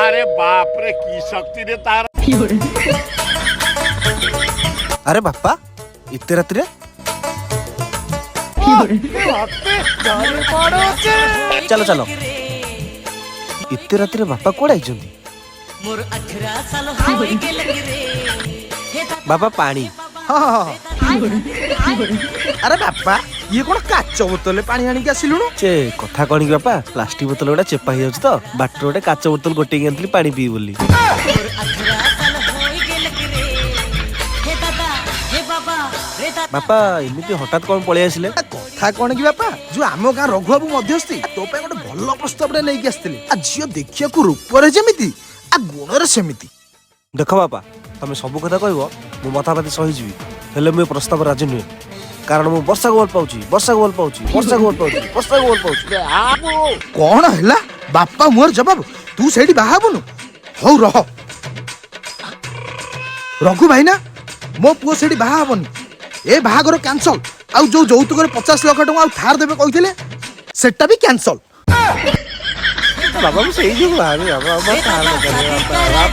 अरे बाप रे की शक्ति रे तार। अरे बाप्पा इतने रात रे चलो चलो इतने रात रे बापा कोड़ा बापा पानी अरे बापा ये कौन काच बोतल पानी आनिक आसिलुणु चे कथा कौन कि बापा प्लास्टिक बोतल गोटा चेपा हो तो बाटर गोटे काच बोतल गोटे आनी पानी पी बोली बापा एमती हठात कौन पलि आसिले कथा कौन कि बापा जो आम गाँ रघुबाबू मध्यस्थी तो पे गोटे भल प्रस्ताव नहीं आसते आ झील देखिया रूपरे जमीती आ गुणरे सेमिति देख बापा तुम सब कथा कह मु मतामती सहीजी हेले मुझे प्रस्ताव राजी नुहे कारण मु वर्षा को भल पाऊँ वर्षा को भल पाऊँ वर्षा को भल पाऊँ वर्षा को भल पाऊँ कौन है बापा मोर जवाब तू से बाहाबुनु हौ रह रघु भाई ना मो पुओ से बाहाबनी ए बाहागर कैंसल आउ जो यौतुक 50 लाख टका थार देबे कहिथिले सेटा भी कैंसल बाबा मु सही जो बाहर बाबा थार दे बाबा